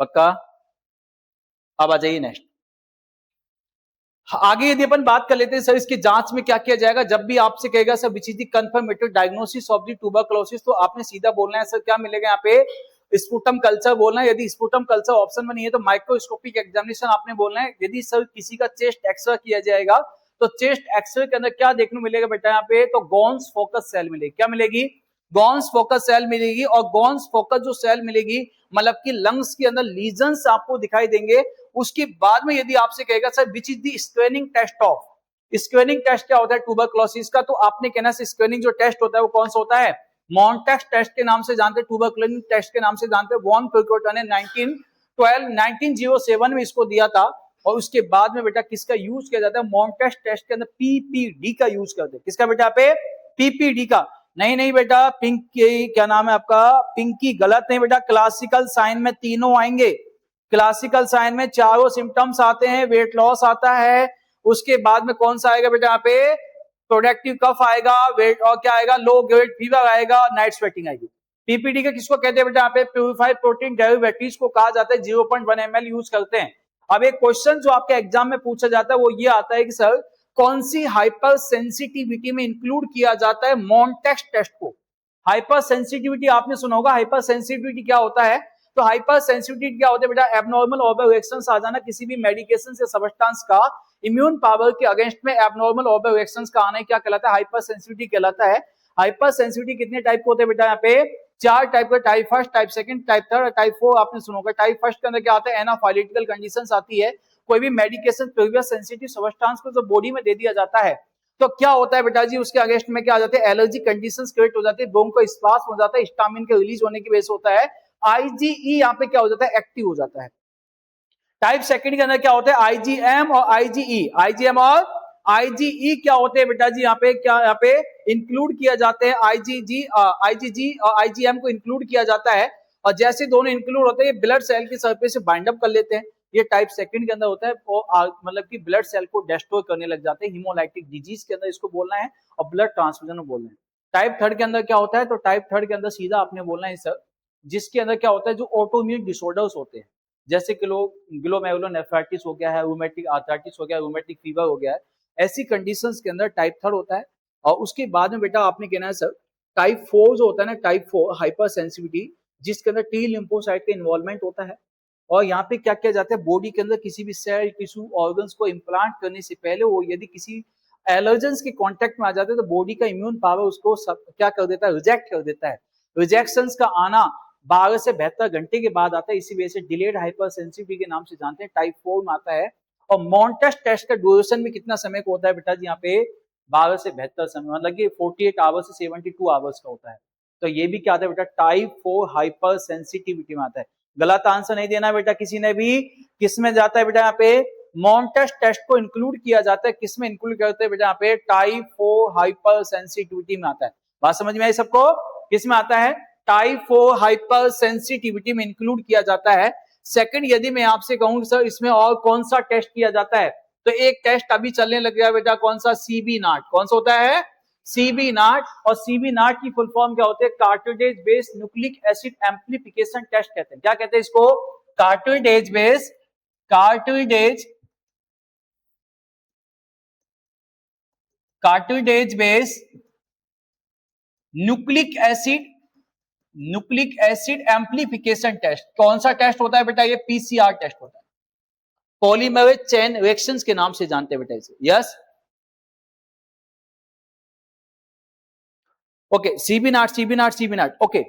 पक्का? अब आ जाइए नेक्स्ट। आगे यदि अपन बात कर लेते हैं सर इसकी जांच में क्या किया जाएगा, जब भी आपसे कहेगा sir which is the confirmative diagnosis of the tuberculosis, तो आपने सीधा बोलना है सर क्या मिलेगा यहाँ पे, स्पुटम कल्चर बोलना है। यदि स्पुटम कल्चर ऑप्शन में नहीं है तो माइक्रोस्कोपिक एग्जामिनेशन आपने बोलना है। यदि सर किसी का चेस्ट एक्सरे किया जाएगा तो चेस्ट एक्सरे के अंदर क्या देखने मिलेगा बेटा यहाँ पे, तो गॉन्स फोकस सेल मिलेगी। क्या मिलेगी? गॉन्स फोकस सेल मिलेगी। और गॉन्स फोकस जो सेल मिलेगी मतलब कि लंग्स के अंदर लीजन्स आपको दिखाई देंगे। उसके बाद में यदि आपसे कहेगा sir which is the screening test of, screening test क्या होता है ट्यूबरकुलोसिस का, तो आपने कहना है स्क्रीनिंग जो टेस्ट होता है वो कौन सा होता है, मॉन्टेक्स टेस्ट के नाम से जानते हैं, ट्यूबरकुलोसिस टेस्ट के नाम से जानते हैं। वॉन पिल्कोट ने 1907 में इसको दिया था। और उसके बाद में बेटा किसका यूज किया जाता है, मॉन्टेक्स टेस्ट के अंदर पीपीडी का यूज करते हैं। किसका बेटा पे, पीपीडी का। नहीं नहीं बेटा पिंकी, क्या नाम है आपका, पिंकी गलत नहीं बेटा, क्लासिकल साइन में तीनों आएंगे। क्लासिकल साइन में चारों सिम्टम्स आते हैं, वेट लॉस आता है, उसके बाद में कौन सा आएगा बेटा यहाँ पे, प्रोडक्टिव कफ आएगा, वेट और क्या आएगा, लो ग्रेड फीवर आएगा, नाइट स्वेटिंग आएगी। पीपीडी का किसको कहते हैं बेटा यहाँ पे, प्यूरिफाइड प्रोटीन डेरिवेटिव्स को कहा जाता है। 0.1 ml यूज करते हैं। अब एक क्वेश्चन जो आपके एग्जाम में पूछा जाता है वो ये आता है कि सर कौन सी हाइपर सेंसिटिविटी में इंक्लूड किया जाता है मॉन्टेक्स टेस्ट को। हाइपर सेंसिटिविटी आपने सुना होगा, हाइपर सेंसिटिविटी क्या होता है, तो हाइपर सेंसिटिविटी क्या होता है बेटा, एबनॉर्मल ओवर रिएक्शंस आ जाना किसी भी मेडिकेशन से सब्सटेंस का इम्यून पावर के अगेंस्ट में, एबनॉर्मल ओवर रिएक्शंस का आना क्या कहलाता है, हाइपर सेंसिटिविटी कहलाता है। हाइपर सेंसिटिविटी कितने टाइप के होते हैं बेटा यहाँ पे, 4 टाइप का, type first, type second, type third, type 4 आपने सुना होगा। टाइप फर्स्ट के अंदर क्या आता है, एनाफाइलेटिकल कंडीशंस आती है, कोई भी मेडिकेशन प्रीवियस सेंसिटिव सब्सटेंस को जो बॉडी में दे दिया जाता है तो क्या होता है बेटा जी, उसके अगेंस्ट में क्या आ जाते हैं, एलर्जी कंडीशंस क्रिएट हो जाती है, ब्रोंको स्पाज्म हो जाता है, हिस्टामिन के रिलीज होने की वजह से होता है। आईजीई यहाँ पे क्या हो जाता है, एक्टिव हो जाता है। टाइप सेकंड के अंदर क्या होता है, आईजीएम और आईजीई, आईजीएम और आईजीई क्या होते हैं बेटा जी, यहाँ पे क्या, यहाँ पे इंक्लूड किया जाते हैं, आईजीजी और आईजीएम को इंक्लूड किया जाता है। और जैसे दोनों इंक्लूड होते हैं ये ब्लड सेल की सरफेस से बाइंड अप कर लेते हैं। ये टाइप सेकंड के अंदर होता है, मतलब कि ब्लड सेल को डिस्ट्रॉय करने लग जाते हैं, हीमोलाइटिक डिजीज के अंदर इसको बोलना है, और ब्लड ट्रांसफ्यूजन में बोलना है। टाइप थर्ड के अंदर क्या होता है, तो टाइप थर्ड के अंदर सीधा आपने बोलना है सर, जिसके अंदर क्या होता है, जो ऑटोइम्यून डिसऑर्डर्स होते हैं, जैसे कि ग्लोमेरुलोनेफ्राइटिस हो गया है, रूमेटिक आर्थराइटिस हो गया है, रूमेटिक फीवर हो गया है, ऐसी कंडीशंस के अंदर टाइप थर्ड होता है। और उसके बाद में बेटा आपने कहना है सर टाइप 4 जो होता है ना, टाइप 4 हाइपर सेंसिटिविटी, जिसके अंदर टी लिम्फोसाइट का इन्वॉल्वमेंट होता है। और यहाँ पे क्या किया जाता है, बॉडी के अंदर किसी भी सेल, टिश्यू, ऑर्गन्स को इम्प्लांट करने से पहले वो यदि किसी एलर्जेंस के कांटेक्ट में आ जाते हैं तो बॉडी का इम्यून पावर उसको क्या कर देता है, रिजेक्ट कर देता है। रिजेक्शंस का आना 12 से 72 घंटे के बाद आता है, इसी वजह से डिलेड हाइपर सेंसिटिविटी के नाम से जानते हैं, टाइप 4 में आता है। और मॉन्टेक्स टेस्ट का ड्यूरेशन भी कितना समय का होता है बेटा जी, यहाँ पे 12 से 72 समय, मतलब कि 48 आवर्स से 72 आवर्स का होता है। तो ये भी क्या आता है बेटा, टाइप 4 हाइपर सेंसिटिविटी में आता है। गलत आंसर नहीं देना बेटा किसी ने भी। किस में जाता है बेटा यहाँ पे, मॉन्टेक्स टेस्ट को इंक्लूड किया जाता है, किस में इंक्लूड करते हैं बेटा यहाँ पे, टाइप 4 हाइपर सेंसिटिविटी में आता है। बात समझ में आई सबको, किस में आता है, टाइप 4 हाइपर सेंसिटिविटी में इंक्लूड किया जाता है। सेकंड, यदि मैं आपसे कहूं सर इसमें और कौन सा टेस्ट किया जाता है, तो एक टेस्ट अभी चलने लग गया बेटा, कौन सा, सीबी नाट। कौन सा होता है, सीबी नाट। और सीबी नाट की फुल फॉर्म क्या होती है, cartilage based nucleic acid amplification test कहते हैं। क्या कहते हैं इसको, cartilage based, cartilage based nucleic acid amplification test. कौन सा टेस्ट होता है बेटा, ये पीसीआर टेस्ट होता है, पॉलीमरेज चेन रिएक्शंस के नाम से जानते हैं बेटा इसे। यस, ओके, सीबी नाट। ओके,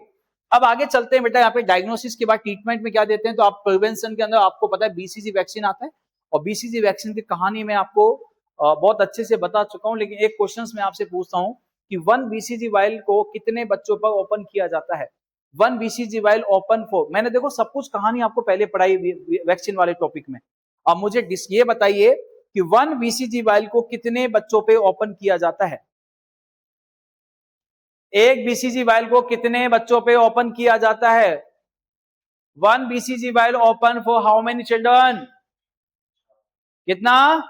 अब आगे चलते हैं बेटा, यहाँ पे डायग्नोसिस के बाद ट्रीटमेंट में क्या देते हैं, तो आप प्रिवेंशन के अंदर आपको पता है बीसीजी वैक्सीन आता है। और बीसीजी वैक्सीन की कहानी मैं आपको बहुत अच्छे से बता चुका हूं, लेकिन एक क्वेश्चन मैं आपसे पूछता हूं कि 1 बीसीजी वाइल को कितने बच्चों पर ओपन किया जाता है। 1 बीसीजी वाइल ओपन फॉर, मैंने देखो सब कुछ कहानी आपको पहले पढ़ाई वैक्सीन वाले टॉपिक में। अब मुझे ये बताइए कि 1 बीसीजी वाइल को कितने बच्चों पे ओपन किया जाता है। एक बीसीजी वाइल को कितने बच्चों पे ओपन किया जाता है, 1 BCG while open for how many children, कितना,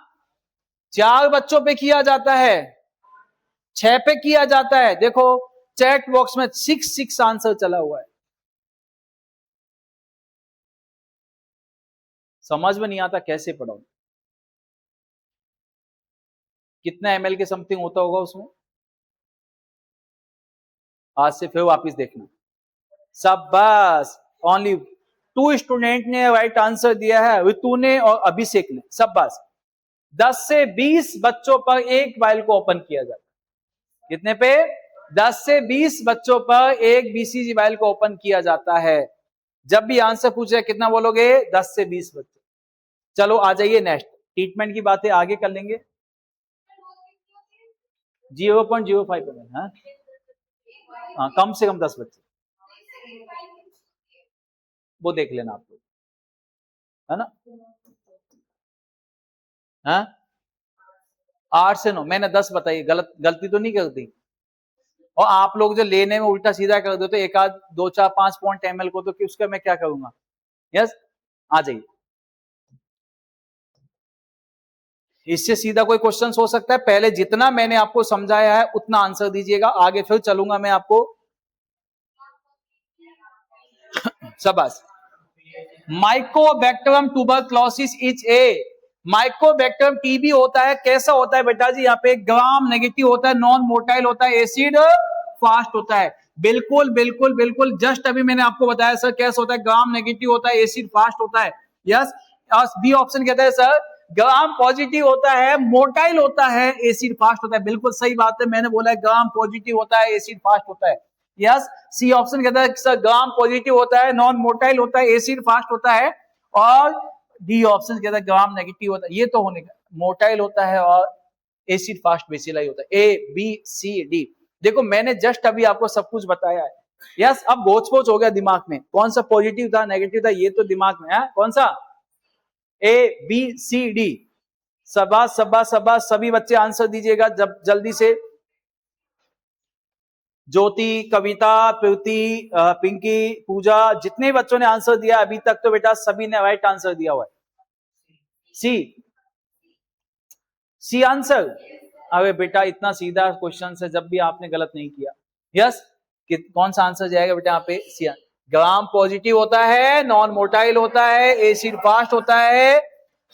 4 बच्चों पे किया जाता है, 6 पे किया जाता है। देखो चैट बॉक्स में 6 आंसर चला हुआ है। समझ में नहीं आता कैसे पढ़ाऊं। कितना ml के समथिंग होता होगा उसमें? आज से फिर वापिस देखना। शाबाश, ओनली 2 स्टूडेंट ने राइट आंसर दिया है, ऋतु ने और अभिषेक ने। शाबाश। 10 से 20 बच्चों पर एक फाइल को ओपन किया जाता है। कितने पे? 10 से 20 बच्चों पर एक बीसीजी फाइल को ओपन किया जाता है। जब भी आंसर पूछे कितना बोलोगे? 10 से 20 बच्चों। चलो आ जाइए नेक्स्ट, ट्रीटमेंट की बातें आगे कर लेंगे। 0.05%। हाँ, कम से कम 10 बच्चे, वो देख लेना आप लोग, है ना? हाँ, 8 से 9, मैंने 10 बताई, गलती तो नहीं कर दी। और आप लोग जो लेने में उल्टा सीधा कर दो तो एक आध 2 4 5 पॉइंट ml को, तो उसका मैं क्या करूंगा? यस, आ जाइए। इससे सीधा कोई क्वेश्चन हो सकता है? पहले जितना मैंने आपको समझाया है उतना आंसर दीजिएगा, आगे फिर चलूंगा मैं आपको। शाबाश। Mycobacterium tuberculosis is a, Mycobacterium TB होता है। कैसा होता है बेटा जी? यहाँ पे ग्राम नेगेटिव होता है, नॉन मोटाइल होता है, एसिड फास्ट होता है। बिल्कुल बिल्कुल बिल्कुल, जस्ट अभी मैंने आपको बताया सर कैसा होता है। ग्राम नेगेटिव होता है, एसिड फास्ट होता है। यस, बी ऑप्शन कहता है सर ग्राम पॉजिटिव होता है, मोटाइल होता है, एसिड फास्ट होता है। बिल्कुल सही बात है, मैंने बोला है ग्राम पॉजिटिव होता है, एसिड फास्ट होता है। यस, सी ऑप्शन कहता है सर ग्राम पॉजिटिव होता है, नॉन मोटाइल होता है, एसिड फास्ट होता है। और डी ऑप्शन कहता है ग्राम नेगेटिव होता है, ये तो होने का, मोटाइल होता है और एसिड फास्ट बेसिलाई होता है। A B C D. देखो मैंने जस्ट अभी आपको सब कुछ बताया है। यस, अब गोच पोच हो गया दिमाग में, कौन सा पॉजिटिव था नेगेटिव था ये तो दिमाग में है, कौन सा? A B C D. शाबाश शाबाश शाबाश, सभी बच्चे आंसर दीजिएगा जब जल्दी से। ज्योति, कविता, प्रीति, पिंकी, पूजा, जितने बच्चों ने आंसर दिया अभी तक तो बेटा सभी ने राइट आंसर दिया हुआ है। C answer. अरे बेटा इतना सीधा क्वेश्चन है, जब भी आपने गलत नहीं किया। यस, कौन सा आंसर जाएगा बेटा यहाँ पे? सी। ग्राम पॉजिटिव होता है, नॉन मोटाइल होता है, एसिड फास्ट होता है।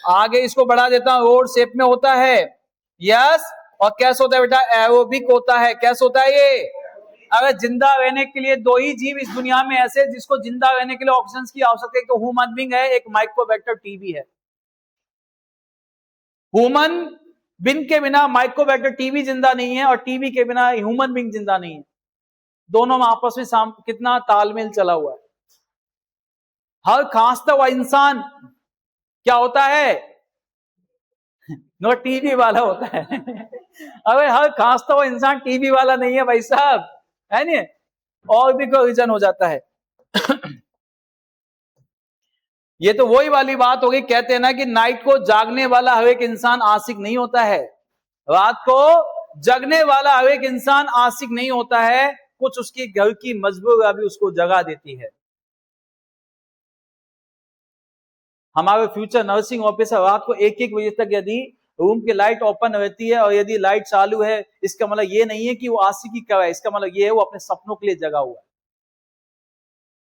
आगे इसको बढ़ा देता हूं, रोड शेप में होता है। यस, और कैसा होता है बेटा? एरोबिक होता है। कैसा होता है ये? अगर जिंदा रहने के लिए 2 ही जीव इस दुनिया में ऐसे जिसको जिंदा रहने के लिए ऑक्सीजन की आवश्यकता है, तो ह्यूमन बीइंग है, एक माइक्रोबैक्टर टीबी है। ह्यूमन बीइंग के बिना माइक्रोबैक्टर टीबी जिंदा नहीं है, और टीबी के बिना ह्यूमन बीइंग जिंदा नहीं है। दोनों में आपस में कितना तालमेल चला हुआ है। हर खांसता हुआ इंसान क्या होता है? नो टीबी वाला होता है। अबे हर खांसता हुआ इंसान टीबी वाला नहीं है भाई साहब, है नहीं? और भी कोई रीजन हो जाता है। ये तो वही वाली बात हो गई, कहते हैं ना कि नाइट को जागने वाला हर एक इंसान आशिक नहीं होता है, रात को जगने वाला हर एक इंसान आशिक नहीं होता है, कुछ उसकी घर की मजबूरी भी उसको जगा देती है। हमारे फ्यूचर नर्सिंग ऑफिसर रात को 1-1 बजे तक यदि रूम की लाइट ओपन रहती है और यदि लाइट चालू है, इसका मतलब ये नहीं है कि वो आशिकी कर रहा है, इसका मतलब ये है वो अपने सपनों के लिए जगा हुआ है,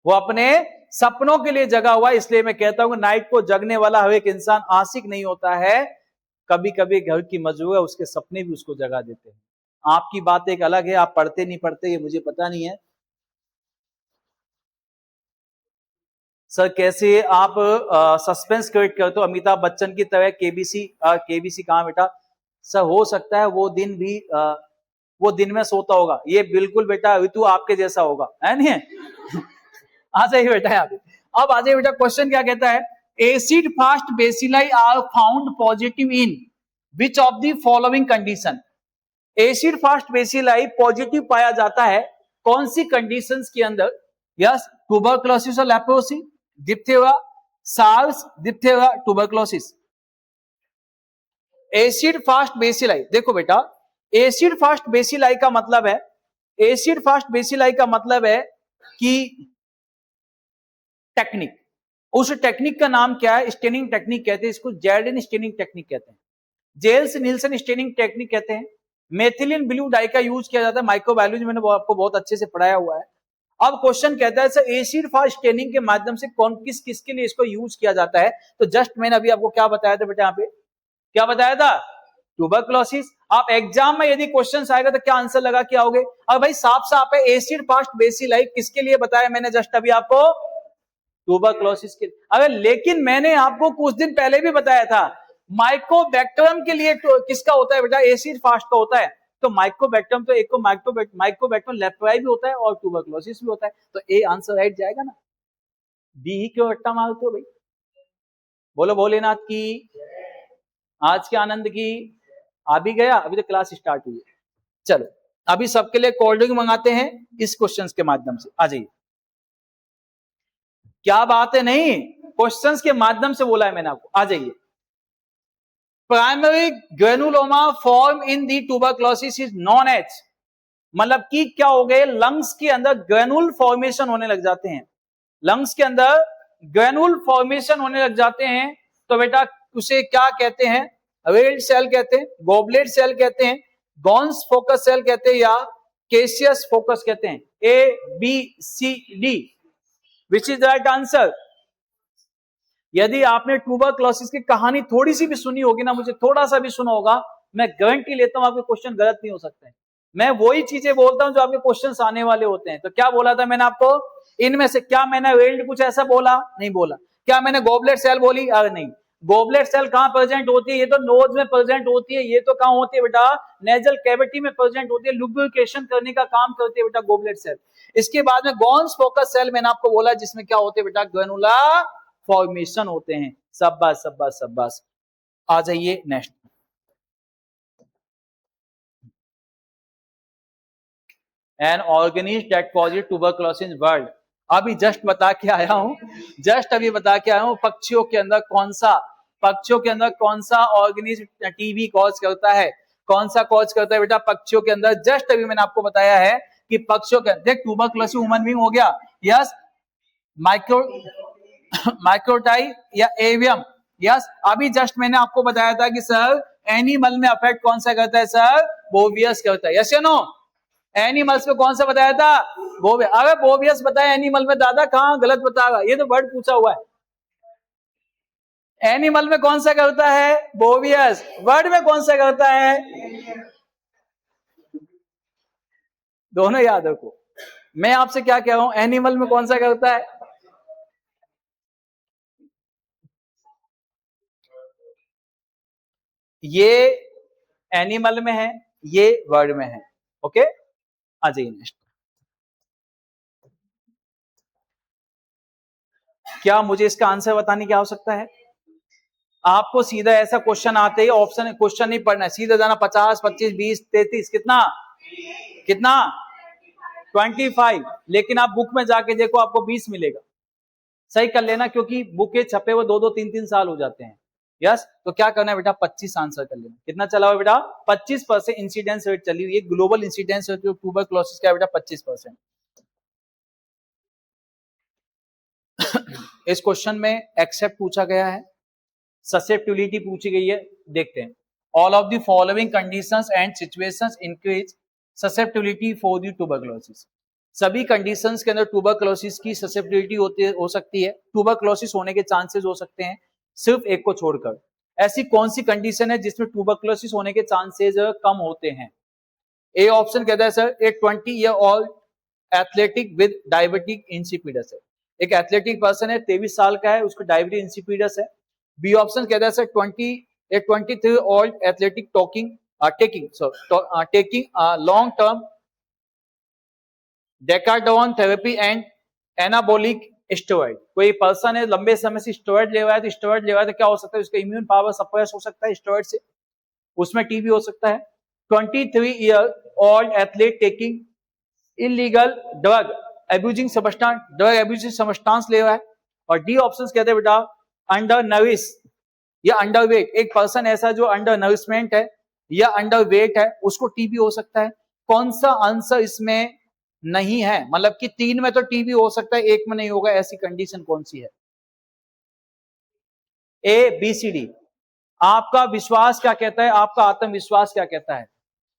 वो अपने सपनों के लिए जगा हुआ है। इसलिए मैं कहता हूं नाइट को जगने वाला हर एक इंसान आशिक नहीं होता है, कभी कभी घर की मजबूरी उसके सपने भी उसको जगा देते हैं। आपकी बात एक अलग है, आप पढ़ते नहीं पढ़ते ये मुझे पता नहीं है। सर कैसे आप सस्पेंस क्रिएट करते हो अमिताभ बच्चन की तरह? केबीसी कहां बेटा? सर हो सकता है वो दिन भी वो दिन में सोता होगा, ये बिल्कुल बेटा ऋतु आपके जैसा होगा, है नहीं? आ जाइए बेटा यहाँ पे। अब आ जाइए बेटा, क्वेश्चन क्या कहता है? Acid fast bacilli are found positive in which of the following condition? Acid fast bacilli positive पाया जाता है कौन सी कंडीशंस के अंदर? यस, ट्यूबरक्लोसिस और leprosy, diphtheria, SARS, diphtheria, tuberculosis. Acid fast bacilli, देखो बेटा एसिड फास्ट बेसिलाई का मतलब है, एसिड फास्ट बेसिलाई का मतलब है कि टेक्निक, उस टेक्निक का नाम क्या है? स्टेनिंग टेक्निक कहते हैं इसको, जैर्डिन स्टेनिंग टेक्निक कहते हैं, जेल्स नील्सन स्टेनिंग टेक्निक कहते हैं। मेथिलीन ब्लू डाई का यूज किया जाता है, माइक्रोबायोलॉजी मैंने आपको बहुत अच्छे से पढ़ाया हुआ है। अब क्वेश्चन कहता है सर एसिड फास्ट स्टेनिंग के माध्यम से कौन किस के लिए इसको यूज किया जाता है, तो जस्ट मैंने अभी आपको क्या बताया था बेटा, यहाँ पे क्या बताया था, ट्यूबरक्लोसिस। आप एग्जाम में यदि क्वेश्चन आएगा तो क्या आंसर लगा के आओगे, अब भाई साफ साफ है एसिड फास्ट बेसिलाई किसके लिए बताया मैंने जस्ट अभी आपको, ट्यूबरक्लोसिस के। अगर लेकिन मैंने आपको कुछ दिन पहले भी बताया था माइकोबैक्टीरियम के लिए किसका होता है बेटा, एसिड फास्ट का होता है। तो माइकोबैक्टीरियम तो एक को माइकोबैक्टीरियम लेप्राई भी होता है और ट्यूबरक्लोसिस भी होता है, तो ए आंसर राइट जाएगा ना। डी ही क्यों रट्टा मारते हो भाई, बोलो भोलेनाथ की, आज के आनंद की। आ भी गया, अभी तो क्लास स्टार्ट हुई है। चलो अभी सबके लिए कोल्ड ड्रिंक मंगाते हैं इस क्वेश्चंस के माध्यम से, आ जाइए। क्या बात है, नहीं क्वेश्चंस के माध्यम से बोला है मैंने आपको, आ जाइए। Primary granuloma form in the tuberculosis is non age, मतलब कि क्या हो गए, लंग्स के अंदर ग्रेनुल फॉर्मेशन होने लग जाते हैं, लंग्स के अंदर ग्रेनुल फॉर्मेशन होने लग जाते हैं, तो बेटा उसे क्या कहते हैं, रेड सेल कहते हैं, गोबलेट सेल कहते हैं, गॉन्स फोकस सेल कहते हैं, या केसियस फोकस कहते हैं। A B C D, which is the right answer. यदि आपने ट्यूबरक्लोसिस की कहानी थोड़ी सी भी सुनी होगी ना, मुझे थोड़ा सा भी सुना होगा, मैं गारंटी लेता हूं आपके क्वेश्चन गलत नहीं हो सकते। मैं वही चीजें बोलता हूं जो आपके क्वेश्चन आने वाले होते हैं। तो क्या बोला था मैंने आपको, इनमें से क्या मैंने वेल्ड कुछ ऐसा बोला, नहीं बोला। क्या मैंने गोबलेट सेल बोली, अरे नहीं। गोबलेट सेल कहां प्रेजेंट होती है, ये तो नोज में प्रेजेंट होती है, ये तो कहां होती है बेटा, नेजल कैविटी में प्रेजेंट होती है, लुब्रिकेशन करने का काम करती है बेटा गोबलेट सेल। इसके बाद में गॉन्स फोकस सेल मैंने आपको बोला, जिसमें क्या होते हैं बेटा, ग्रेनुला फॉर्मेशन होते हैं। शाबाश शाबाश शाबाश। आ जाइए next. An organism that causes tuberculosis in world, अभी जस्ट बता के आया हूं, जस्ट अभी बता के आया हूं, पक्षियों के अंदर कौन सा ऑर्गेनिज्म टीबी कॉज करता है, कौन सा कॉज करता है बेटा पक्षियों के अंदर। जस्ट अभी मैंने आपको बताया है कि पक्षियों के अंदर ट्यूबरक्लोसिस ह्यूमन बीइंग हो गया, यस, माइक्रोटाई या एवियम, यस। अभी जस्ट मैंने आपको बताया था कि सर एनिमल में अफेक्ट कौन सा करता है सर, बोवियस करता है, यस या नो। एनिमल्स में कौन सा बताया था, बोवियस। अगर बोवियस बताया एनिमल में, दादा कहां गलत बताएगा, ये तो वर्ड पूछा हुआ है। एनिमल में कौन सा करता है, बोवियस। वर्ड में कौन सा करता है, दोनों याद रखो। मैं आपसे क्या कह रहा हूं, एनिमल में कौन सा करता है, ये एनिमल में है, ये वर्ड में है, ओके। आ जाइए नेक्स्ट। क्या मुझे इसका आंसर बताने की आवश्यकता है, आपको सीधा ऐसा क्वेश्चन आते ही ऑप्शन क्वेश्चन नहीं पढ़ना है, सीधा जाना 50 25 20 33 कितना कितना 25, लेकिन आप बुक में जाके देखो आपको 20 मिलेगा, सही कर लेना, क्योंकि बुक के छपे हुए 2-2 3-3 साल हो जाते हैं, यस। तो क्या करना है बेटा, 25 आंसर कर लेना। कितना चला हुआ बेटा, 25% इंसिडेंस रेट चली हुई है, ग्लोबल इंसिडेंस रेट ट्यूबरक्लोसिस का बेटा 25%। इस क्वेश्चन में एक्सेप्ट पूछा गया है, ससेप्टिबिलिटी पूछी गई है, देखते हैं। All of the following conditions and situations increase susceptibility for the tuberculosis, सभी कंडीशंस के अंदर ट्यूबरक्लोसिस की ससेप्टिबिलिटी हो सकती है, ट्यूबरक्लोसिस होने के चांसेस हो सकते हैं, सिर्फ एक को छोड़कर। ऐसी कौन सी कंडीशन है जिसमें ट्यूबरक्लोसिस होने के चांसेस कम होते हैं। ए ऑप्शन कहता है sir A 20 year old athletic with diabetic insipidus है, एक एथलेटिक पर्सन है 23 साल का है, उसको डायबिटिक इंसिपिडस है। बी ऑप्शन कहता है sir 23 old athletic taking long term decadron therapy and anabolic steroid, कोई पर्सन है लंबे समय से स्टेरॉइड ले रहा है, तो स्टेरॉइड ले रहा है तो क्या हो सकता है, उसका इम्यून पावर सप्रेस हो सकता है स्टेरॉइड से, उसमें टीबी हो सकता है। 23 year old athlete taking illegal drug abusing substance ले रहा है। और डी ऑप्शन कहते हैं बेटा अंडर नरिश या अंडर वेट, एक पर्सन ऐसा जो अंडर नरिशमेंट है या अंडर वेट है, उसको टीबी हो सकता है। कौन सा आंसर इसमें नहीं है, मतलब कि 3 में तो टीबी हो सकता है, 1 में नहीं होगा, ऐसी कंडीशन कौन सी है, ए बी सी डी। आपका विश्वास क्या कहता है, आपका आत्मविश्वास क्या कहता है।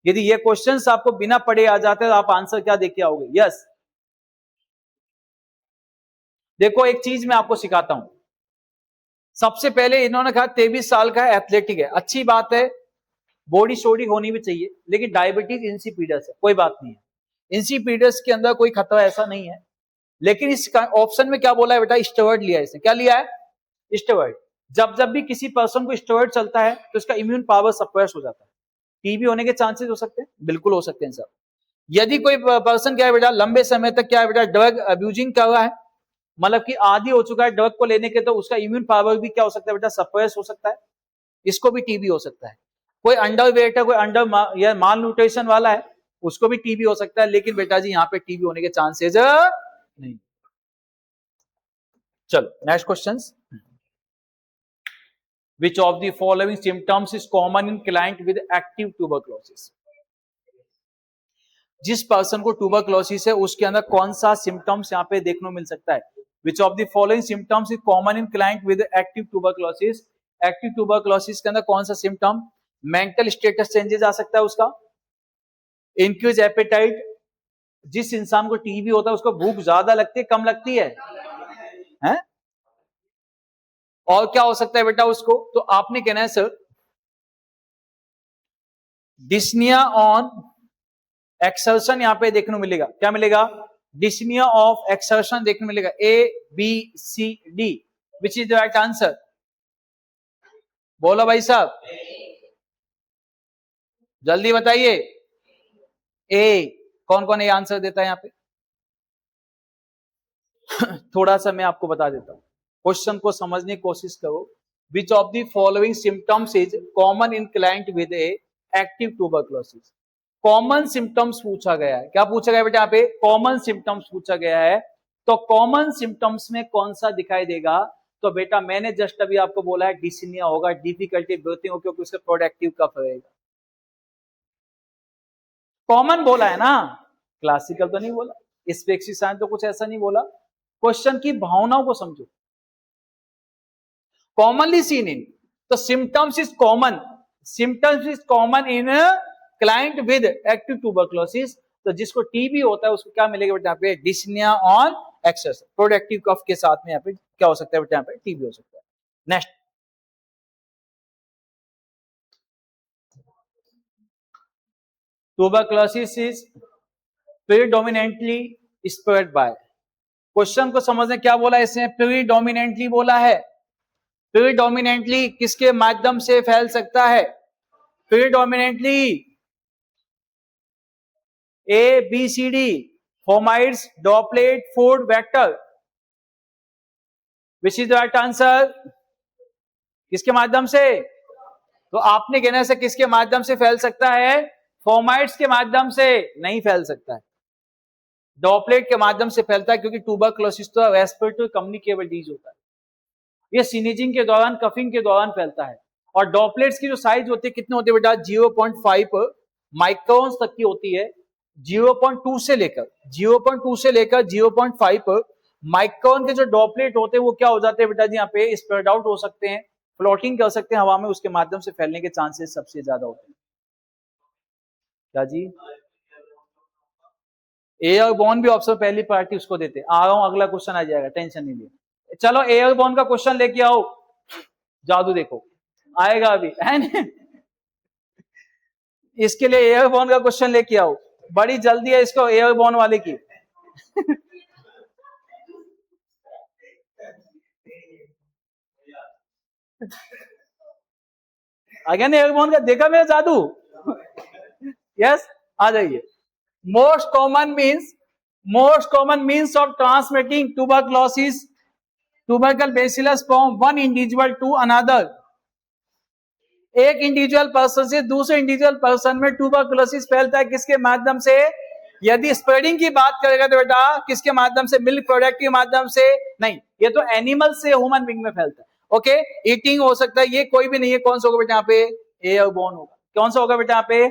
यदि ये क्वेश्चंस आपको बिना पढ़े आ जाते हैं तो आप आंसर क्या देके आओगे, यस देखो एक चीज मैं आपको सिखाता हूं। सबसे पहले इन्होंने कहा 23 साल का है, एथलेटिक है, अच्छी बात है, बॉडी शोडी होनी भी चाहिए, लेकिन डायबिटीज इंसिपिडस है, कोई बात नहीं है, इंसिपिडस के अंदर कोई खतरा ऐसा नहीं है। लेकिन इस ऑप्शन में क्या बोला है बेटा, स्टेरॉइड लिया है इसने, क्या लिया है, स्टेरॉइड। जब जब भी किसी पर्सन को स्टेरॉइड चलता है तो इसका इम्यून पावर सप्रेस हो जाता है, टीबी होने के चांसेस हो सकते हैं, बिल्कुल हो सकते हैं सर। यदि कोई पर्सन क्या है बेटा, लंबे समय तक क्या है बेटा, ड्रग अब्यूजिंग कर रहा है, मतलब कि आदी हो चुका है ड्रग को लेने के, तो उसका इम्यून पावर भी क्या हो सकता है बेटा, सप्रेस हो सकता है, इसको भी टीबी हो सकता है। कोई अंडर वेट है, कोई अंडर या माल न्यूट्रिशन वाला है, उसको भी टीबी हो सकता है, लेकिन बेटा जी यहाँ पे टीबी होने के चांसेस नहीं। चलो next question, which of the following symptoms is common in client with active tuberculosis. जिस पर्सन को ट्यूबरक्लोसिस है उसके अंदर कौन सा सिम्टम्स यहाँ पे देखने को मिल सकता है, विच of the following symptoms is common in client with active tuberculosis. Active tuberculosis के अंदर कौन सा सिम्टम, मेंटल स्टेटस चेंजेस आ सकता है उसका, इंक्रीज एपेटाइट, जिस इंसान को टीबी होता है उसको भूख ज्यादा लगती है कम लगती है, हैं? और क्या हो सकता है बेटा उसको, तो आपने कहना है सर डिस्निया ऑन एक्सर्शन यहां पे देखने को मिलेगा, क्या मिलेगा, डिस्निया ऑफ एक्सर्शन देखने को मिलेगा, ABCD, which is the right answer, बोलो भाई साहब, जल्दी बताइए, ए। कौन कौन ये आंसर देता है यहां पे थोड़ा सा मैं आपको बता देता हूं, क्वेश्चन को समझने की कोशिश करो। विच of the following symptoms is common in client with A active tuberculosis. Common symptoms पूछा गया है, क्या पूछा गया बेटा यहाँ पे, कॉमन सिम्टम्स पूछा गया है, तो कॉमन सिम्टम्स में कौन सा दिखाई देगा, तो बेटा मैंने जस्ट अभी आपको बोला है डिस्निया होगा, डिफिकल्टी ब्रीथिंग हो, क्योंकि उसका प्रोडक्टिव कफ रहेगा, कॉमन बोला है ना, क्लासिकल तो नहीं बोला, स्पेक्सिसान तो कुछ ऐसा नहीं बोला, क्वेश्चन की भावनाओं को समझो, कॉमनली सीन इन, तो symptoms is common, symptoms is common in client with active tuberculosis, तो जिसको टीबी होता है उसको क्या मिलेगा बेटा यहाँ पे, dyspnoea on excess, productive cough के साथ में यहाँ पे क्या हो सकता है बेटा, यहाँ पे टीबी हो सकता है। Next, tuberculosis is predominantly spread by, question को समझने क्या बोला इसने, प्रीडोमिनेंटली बोला है, प्रीडोमिनेंटली किसके माध्यम से फैल सकता है, predominantly ABCD, fomites, droplet, food, vector, which is the right answer, किसके माध्यम से, तो आपने कहना से किसके माध्यम से फैल सकता है, फोमाइड्स के माध्यम से नहीं फैल सकता है, ड्रॉपलेट के माध्यम से फैलता है, क्योंकि ट्यूबरक्लोसिस तो रेस्पिरेटरी कम्युनिकेबल डिजीज होता है, ये स्नीजिंग के दौरान, कफिंग के दौरान फैलता है, और ड्रॉपलेट्स की जो साइज होती है कितने होते हैं बेटा, 0.5 माइक्रोन्स तक की होती है, 0.2 से लेकर 0.5 माइक्रोन के जो ड्रॉपलेट होते हैं वो क्या हो जाते हैं बेटा जी, यहाँ पे स्प्रेड आउट हो सकते हैं, फ्लोटिंग कर सकते हैं हवा में, उसके माध्यम से फैलने के चांसेस सबसे ज्यादा होते हैं, क्या जी, एयरबोर्न भी ऑप्शन पहली पार्टी उसको देते, आ रहा हूं अगला क्वेश्चन आ जाएगा, टेंशन नहीं लिए, चलो एयरबोर्न का क्वेश्चन लेके आओ, जादू देखो आएगा अभी है ना? इसके लिए एयरबोर्न का क्वेश्चन लेके आओ, बड़ी जल्दी है इसको एयरबोर्न वाले की अगेन एयरबोर्न का देखा मेरा जादू यस, आ जाइए, most common means of transmitting tuberculosis, tubercle bacillus from one individual to another, एक इंडिविजुअल पर्सन से दूसरे इंडिविजुअल पर्सन में ट्यूबरकुलोसिस फैलता है किसके माध्यम से, यदि स्प्रेडिंग की बात करेगा तो बेटा किसके माध्यम से, मिल्क प्रोडक्ट के माध्यम से नहीं, ये तो एनिमल से ह्यूमन बीइंग में फैलता है, ओके, ईटिंग हो सकता है, ये कोई भी नहीं है, कौन सा होगा बेटा यहाँ पे, एयरबोर्न होगा, कौन सा होगा बेटा यहाँ पे,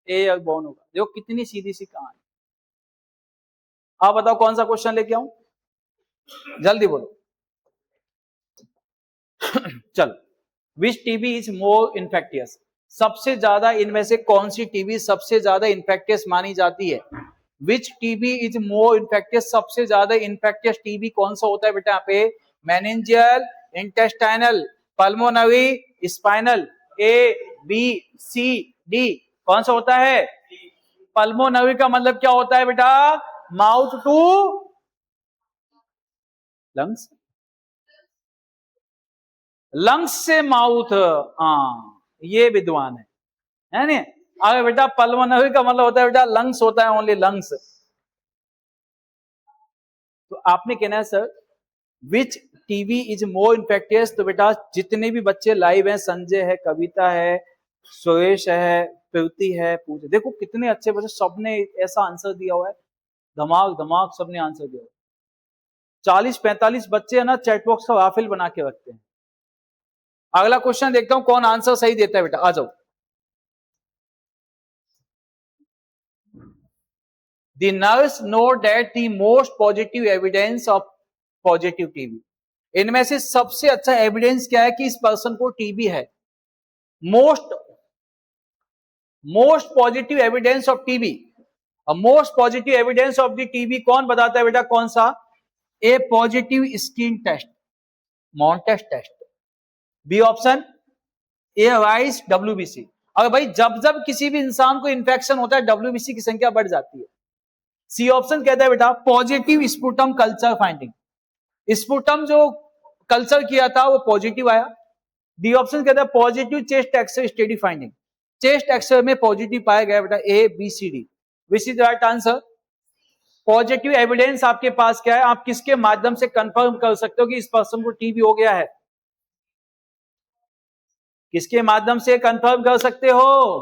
एयरबोर्न होगा, देखो कितनी सीधी सी कहानी। आप बताओ कौन सा क्वेश्चन लेके आऊं, जल्दी बोलो चलो, विच टीबी इज मोर इन्फेक्टियस, सबसे ज्यादा इनमें से कौन सी टीबी सबसे ज्यादा इन्फेक्टियस मानी जाती है, विच टीबी इज मोर इन्फेक्टियस, सबसे ज्यादा इन्फेक्टियस टीबी कौन सा होता है बेटा यहाँ पे? Meningeal, intestinal, pulmonary, spinal, A B C D, कौन सा होता है? पल्मोनरी का मतलब क्या होता है बेटा? माउथ टू लंग्स, लंग्स से माउथ, हाँ ये विद्वान है नहीं? अगर बेटा पल्मोनरी का मतलब होता है बेटा लंग्स होता है, ओनली लंग्स। तो आपने कहना है sir which TB is more infectious, तो बेटा जितने भी बच्चे लाइव हैं, संजय है, कविता है, सुरेश है, प्रीति है, पूजा, देखो कितने अच्छे बच्चे, सबने ऐसा आंसर दिया हुआ है, धमाक धमाक सबने आंसर दिया। 40-45 बच्चे है ना चैट बॉक्स का वाफिल बना के रखते हैं। अगला क्वेश्चन देखता हूं कौन आंसर सही देता है बेटा, आ जाओ। The nurse know that the most positive evidence of positive TB, इनमें से सबसे अच्छा एविडेंस क्या है कि इस पर्सन को टीबी है? Most positive evidence of TB, most positive evidence of the TB कौन बताता है बेटा? कौन सा? A positive skin test, Mantoux test, B option, a rise WBC. अगर भाई जब जब किसी भी इंसान को इंफेक्शन होता है डब्ल्यूबीसी की संख्या बढ़ जाती है। सी ऑप्शन कहता है बेटा positive sputum culture finding, sputum जो कल्चर किया था वो पॉजिटिव आया। डी ऑप्शन कहता है positive chest X-ray study finding, chest X-ray में पॉजिटिव पाया गया बेटा, A B C D, which is right answer. Positive evidence आपके पास क्या है? आप किसके माध्यम से कंफर्म कर सकते हो कि इस पर्सन को टीबी हो गया है? किसके माध्यम से कंफर्म कर सकते हो?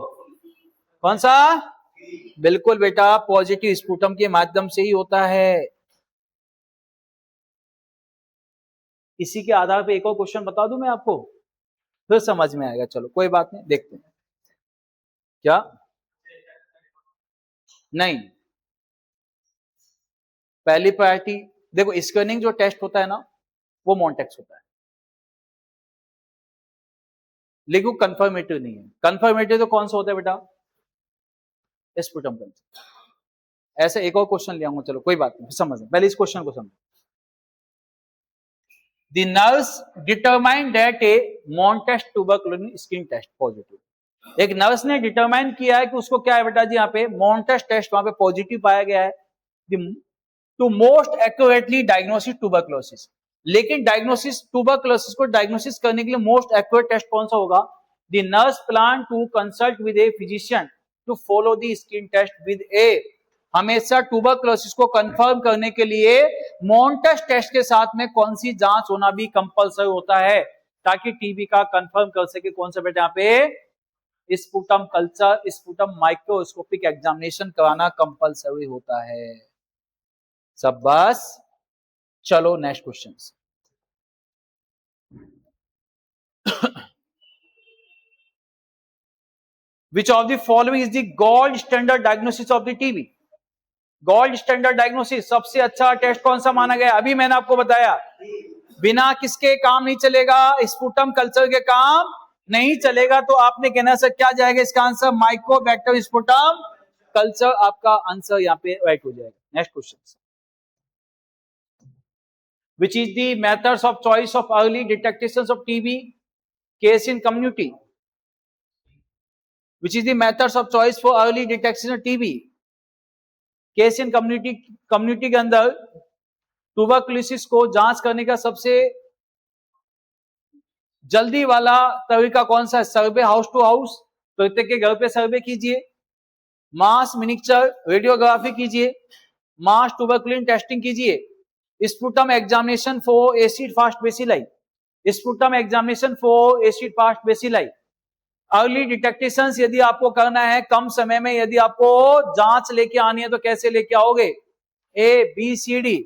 कौन सा? बिल्कुल बेटा पॉजिटिव स्पुटम के माध्यम से ही होता है। इसी के आधार पे एक और क्वेश्चन बता दूं मैं आपको, फिर समझ में आएगा। चलो कोई बात नहीं, देखते हैं। क्या? नहीं, पहली प्रायोरिटी देखो, स्कैनिंग जो टेस्ट होता है ना वो मॉन्टेक्स होता है, लेकिन कंफर्मेटिव नहीं है। कंफर्मेटिव तो कौन सा होता है बेटा? Sputum culture. ऐसे एक और क्वेश्चन ले आऊंगा, चलो कोई बात नहीं, समझ पहले इस क्वेश्चन को समझो। The nurse determined that a Montest tuberculosis skin test positive, एक नर्स ने डिटरमाइन किया है कि उसको क्या है बेटा जी, यहाँ पे मॉन्टेस्ट टेस्ट वहां पे पॉजिटिव पाया गया है to most accurately diagnosis tuberculosis. लेकिन डायग्नोसिस ट्यूबरकुलोसिस को डायग्नोसिस करने के लिए मोस्ट एक्यूरेट टेस्ट कौन सा होगा? The nurse plan to consult with a physician to follow the skin test with a, हमेशा ट्यूबरकुलोसिस को कंफर्म करने के लिए मॉन्टेस्ट टेस्ट के साथ में कौन सी जांच होना भी कंपलसरी होता है, ताकि टीबी का कंफर्म कर सके। कौन सा बेटा यहाँ पे? Sputum culture, sputum microscopic examination कराना कंपलसरी होता है। सब बस, चलो next question. Which of the following is the gold standard diagnosis of the TB? Gold standard diagnosis, सबसे अच्छा टेस्ट कौन सा माना गया? अभी मैंने आपको बताया, बिना किसके काम नहीं चलेगा? स्पुटम कल्चर के काम नहीं चलेगा। तो आपने कहना सर क्या जाएगा इसका आंसर? माइक्रोबैक्टर स्पुटम कल्चर, आपका आंसर यहाँ पे राइट हो जाएगा। Next question, which is the methods of choice of early detections of TB case in community? Which is the methods of choice for early detection of TB case in community? Community के अंदर tuberculosis को जांच करने का सबसे जल्दी वाला तरीका कौन सा है? सर्वे हाउस टू हाउस, प्रत्येक के घर पे सर्वे कीजिए, मास मिनिक्चर रेडियोग्राफी कीजिए, मास ट्यूबरकुलिन टेस्टिंग कीजिए, sputum examination for acid fast bacilli, sputum examination for acid fast bacilli. Early detection यदि आपको करना है कम समय में, यदि आपको जांच लेके आनी है तो कैसे लेके आओगे? ए बी सी डी,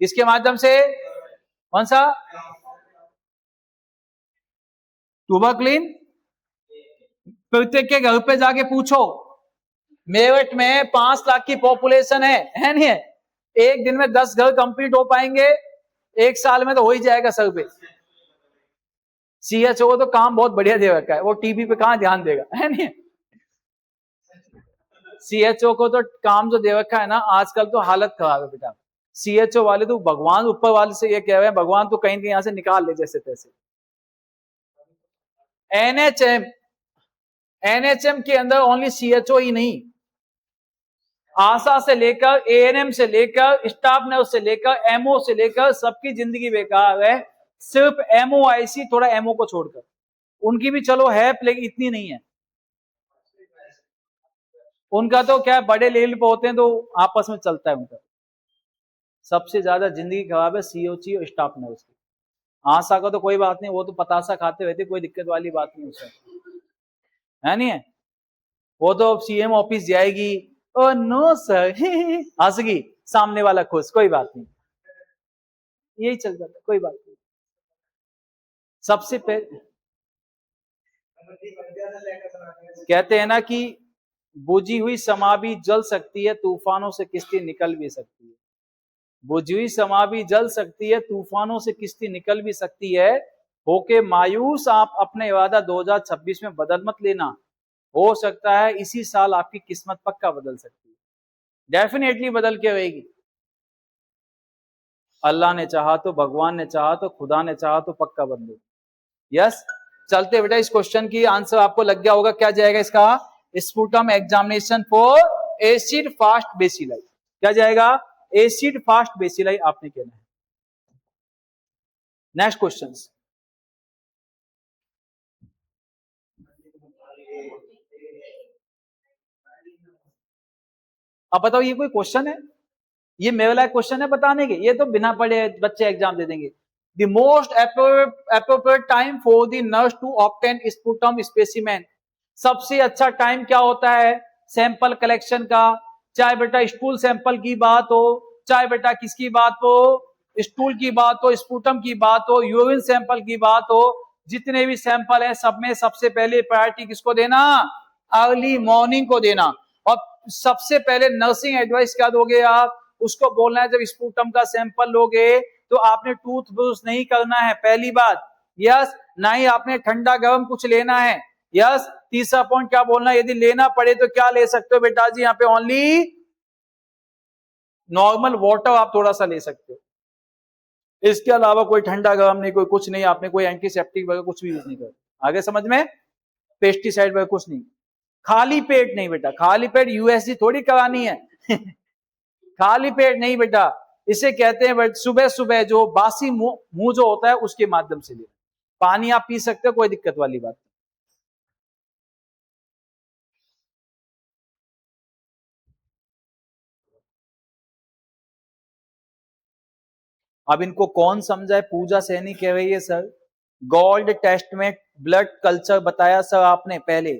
किसके माध्यम से? कौन सा? ट्यूबरकुलिन। प्रत्येक के घर पे जाके पूछो, मेरठ में 5 लाख की पॉपुलेशन है नहीं है? एक दिन में 10 घर कंप्लीट हो पाएंगे, एक साल में तो हो ही जाएगा सर्वे। सीएचओ तो काम बहुत बढ़िया दे रखा है, वो टीबी पे कहां ध्यान देगा, है नहीं? CHO को तो काम जो दे रखा है ना, आजकल तो हालत खराब है बेटा। CHO वाले तो भगवान ऊपर वाले से ये कह रहे हैं, भगवान तो कहीं यहां से निकाल ले जैसे तैसे। एनएचएम के अंदर ओनली CHO ही नहीं, आशा से लेकर ANM से लेकर स्टाफ नर्स से लेकर MO से लेकर सबकी जिंदगी बेकार है। सिर्फ MOIC थोड़ा MO को छोड़कर, उनकी भी चलो है लेकिन इतनी नहीं है। उनका तो क्या बड़े लेवल पे होते हैं तो आपस में चलता है उनका। सबसे ज्यादा जिंदगी खराब है COC और स्टाफ नर्स की। आशा का तो कोई बात नहीं, वो तो पतासा खाते रहते, कोई दिक्कत वाली बात नहीं उसमें, है नहीं है। वो तो CM ऑफिस जाएगी, ओ नो सर हंसगी, सामने वाला खुश, कोई बात नहीं, यही चल जाता, कोई बात नहीं। सबसे पहले कहते हैं ना कि बुझी हुई समा भी जल सकती है, तूफानों से किश्ती निकल भी सकती है। बुझी हुई समा भी जल सकती है, तूफानों से किश्ती निकल भी सकती है। होके मायूस आप अपने इरादा 2026 में बदल मत लेना, हो सकता है इसी साल आपकी किस्मत पक्का बदल सकती है, डेफिनेटली बदल के रहेगी। अल्लाह ने चाहा तो, भगवान ने चाहा तो, खुदा ने चाहा तो पक्का बदले। यस, चलते बेटा इस क्वेश्चन की आंसर आपको लग गया होगा, क्या जाएगा इसका, sputum examination for acid fast bacilli, क्या जाएगा, एसिड फास्ट बेसिलाई आपने कहना है। नेक्स्ट क्वेश्चन, अब बताओ ये कोई क्वेश्चन है, ये मेरे लायक क्वेश्चन है बताने के, ये तो बिना पढ़े बच्चे एग्जाम दे देंगे। The most appropriate time for the nurse to obtain sputum specimen, सबसे अच्छा टाइम क्या होता है सैंपल कलेक्शन का, चाहे बेटा स्टूल सैंपल की बात हो, चाहे बेटा किसकी बात हो, स्टूल की बात हो, स्पुटम की बात हो, यूरिन सैंपल की बात हो, जितने भी सैंपल है सब में सबसे पहले प्रायोरिटी किसको देना, अर्ली मॉर्निंग को देना। और सबसे पहले नर्सिंग एडवाइस क्या दोगे आप, उसको बोलना है जब स्पुटम का सैंपल लोगे तो आपने टूथ ब्रश नहीं करना है, पहली बात। यस, ना ही आपने ठंडा गर्म कुछ लेना है। यस, तीसरा पॉइंट क्या बोलना है, यदि लेना पड़े तो क्या ले सकते हो बेटा जी, यहाँ पे ओनली नॉर्मल वाटर आप थोड़ा सा ले सकते हो, इसके अलावा कोई ठंडा गर्म नहीं, कोई कुछ नहीं, आपने कोई एंटीसेप्टिक वगैरह कुछ भी यूज नहीं करना। आगे समझ में, पेस्टिसाइड वगैरह कुछ नहीं। खाली पेट नहीं बेटा, खाली पेट USG थोड़ी करानी है खाली पेट नहीं बेटा, इसे कहते हैं सुबह सुबह जो बासी मुंह जो होता है उसके माध्यम से लेना, पानी आप पी सकते हो, कोई दिक्कत वाली बात नहीं। अब इनको कौन समझाए, पूजा सैनी कह रही है सर गोल्ड टेस्ट में ब्लड कल्चर बताया सर आपने पहले,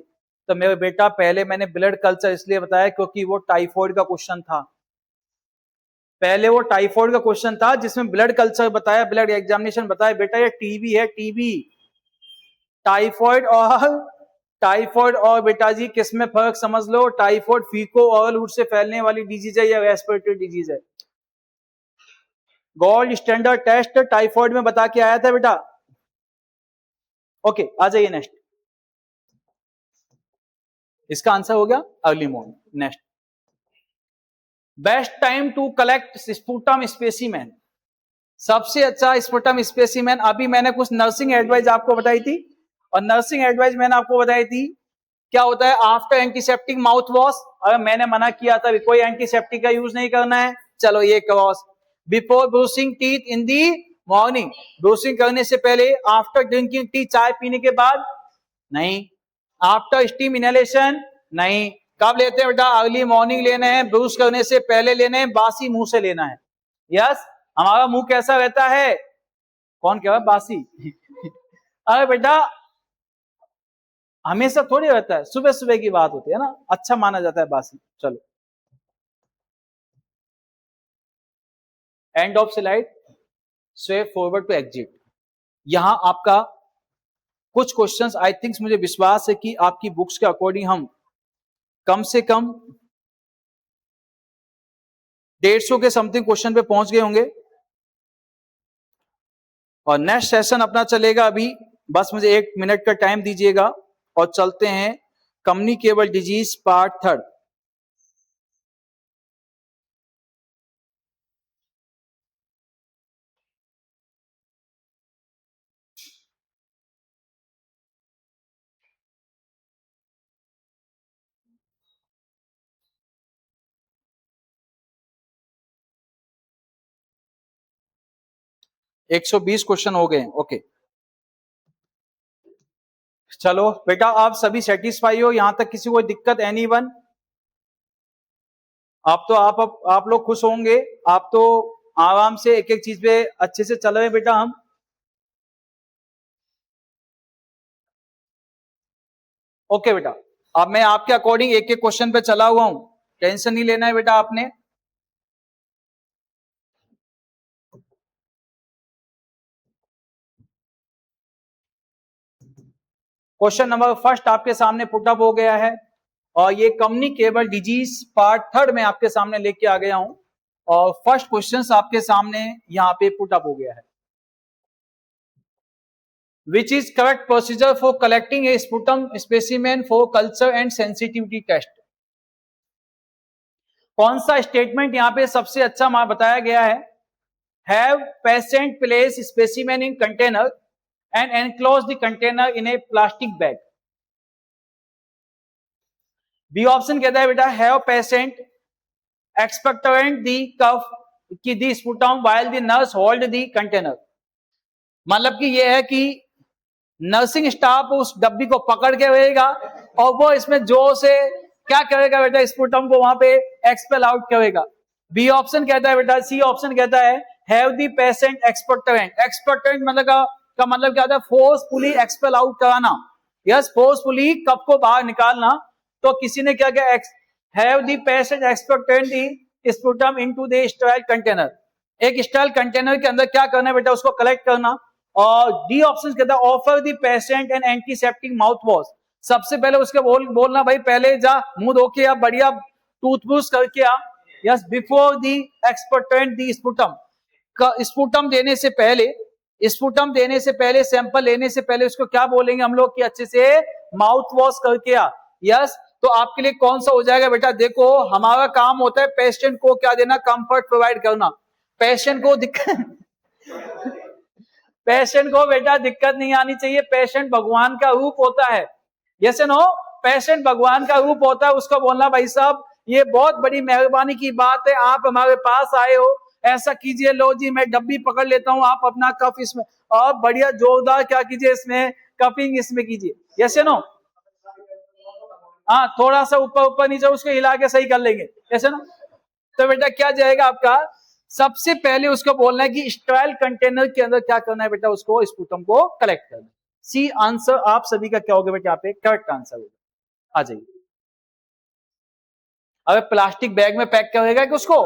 तो मेरे बेटा पहले मैंने ब्लड कल्चर इसलिए बताया क्योंकि वो टाइफॉइड का क्वेश्चन था, पहले वो टाइफॉइड का क्वेश्चन था जिसमें ब्लड कल्चर बताया, ब्लड एग्जामिनेशन बताया। बेटा ये टीबी है, टीबी, टाइफॉइड और बेटा जी किसमें फर्क समझ लो, टाइफॉइड फीको ऑरल रूट से फैलने वाली डिजीज है या रेस्पिरेटरी डिजीज है। गोल्ड स्टैंडर्ड टेस्ट टाइफॉइड में बता के आया था बेटा। ओके, आ जाइए नेक्स्ट, इसका आंसर हो गया early morning. Next, best time to collect sputum specimen, सबसे अच्छा स्पुटम स्पेसिमेन, अभी मैंने कुछ नर्सिंग एडवाइस आपको बताई थी, और नर्सिंग एडवाइस मैंने आपको बताई थी क्या होता है, आफ्टर एंटीसेप्टिक माउथ वॉश, अगर मैंने मना किया था कोई एंटीसेप्टिक का यूज नहीं करना है, चलो ये cross, before brushing teeth in the morning, brushing करने से पहले, आफ्टर ड्रिंकिंग टी, चाय पीने के बाद नहीं, आफ्टर स्टीम इनहेलेशन नहीं, कब लेते हैं बेटा, अर्ली मॉर्निंग लेना है, ब्रूस करने से पहले लेना है, बासी मुंह से लेना है। यस, हमारा मुंह कैसा रहता है, कौन कह रहा है बासी अरे बेटा हमेशा थोड़ी रहता है, सुबह सुबह की बात होती है ना, अच्छा माना जाता है बासी। चलो end of slide, swipe forward to exit. यहां आपका कुछ क्वेश्चंस आई थिंक, मुझे विश्वास है कि आपकी बुक्स के अकॉर्डिंग हम कम से कम 150 के समथिंग क्वेश्चन पे पहुंच गए होंगे, और नेक्स्ट सेशन अपना चलेगा अभी, बस मुझे 1 मिनट का टाइम दीजिएगा और चलते हैं कम्युनिकेबल डिजीज पार्ट 3। 120 क्वेश्चन हो गए, ओके। चलो बेटा आप सभी सेटिस्फाई हो यहां तक, किसी को दिक्कत, एनीवन? आप लोग खुश होंगे, आप तो आराम से एक एक चीज पे अच्छे से चल रहे बेटा हम। ओके बेटा, अब मैं आपके अकॉर्डिंग एक एक क्वेश्चन पे चला हुआ हूं, टेंशन नहीं लेना है बेटा आपने। क्वेश्चन नंबर फर्स्ट आपके सामने पुटअप हो गया है, और ये कम्युनिकेबल डिजीज पार्ट थर्ड में आपके सामने लेके आ गया हूं, और फर्स्ट क्वेश्चन आपके सामने यहां पे पुटअप हो गया है। Which is correct procedure for collecting a sputum specimen for culture and sensitivity test? कौन सा स्टेटमेंट यहां पे सबसे अच्छा बताया गया है? Have patient place specimen in container and enclose the container in a plastic bag. B option कहता है बेटा have patient expectorant the cough की the sputum while the nurse hold the container. मतलब कि यह है कि नर्सिंग स्टाफ उस डब्बी को पकड़ के रहेगा और वो इसमें जोर से क्या करेगा बेटा, स्पुटम को वहां पे एक्सपेल आउट करेगा। बी ऑप्शन कहता है बेटा, सी ऑप्शन कहता है have the patient expectorant. Expectorant मतलब का मतलब क्या होता है? फोर्सफुली एक्सपेल आउट कराना, यस, फोर्सफुली कफ को बाहर निकालना। तो किसी ने क्या किया, have the patient expectorant the sputum into the sterile container. एक स्टेराइल कंटेनर के अंदर क्या करना है बेटा, उसको कलेक्ट करना। और डी ऑप्शन कहता है offer the patient N antiseptic mouth wash. सबसे पहले उसके बोलना भाई पहले जा मुंह धो के आ, बढ़िया टूथब्रश करके आ, yes, before the expectorant the sputum. Sputum देने से पहले सैंपल लेने से पहले उसको क्या बोलेंगे हम लोग कि अच्छे से माउथ वॉश करके आ, यस। तो आपके लिए कौन सा हो जाएगा बेटा? देखो हमारा काम होता है पेशेंट को क्या देना, कंफर्ट प्रोवाइड करना। पेशेंट को पेशेंट को बेटा दिक्कत नहीं आनी चाहिए। पेशेंट भगवान का रूप होता है, यस नो, पेशेंट भगवान का रूप होता है। उसको बोलना भाई साहब ये बहुत बड़ी मेहरबानी की बात है, आप हमारे पास आए हो, ऐसा कीजिए, लो जी मैं डब्बी पकड़ लेता हूं, आप अपना कफ इसमें और बढ़िया जोरदार क्या कीजिए इसमें कपिंग इसमें कीजिए, यस नो। हाँ थोड़ा सा ऊपर ऊपर नीचे उसको हिला के सही कर लेंगे, ऐसे ना। तो बेटा क्या जाएगा आपका, सबसे पहले उसको बोलना है कि स्टेराइल कंटेनर के अंदर क्या करना है बेटा, उसको स्पुटम को कलेक्ट करना। सी आंसर आप सभी का क्या होगा बेटा, यहाँ पे करेक्ट आंसर होगा। आ जाइए, अबे प्लास्टिक बैग में पैक करेगा कि उसको,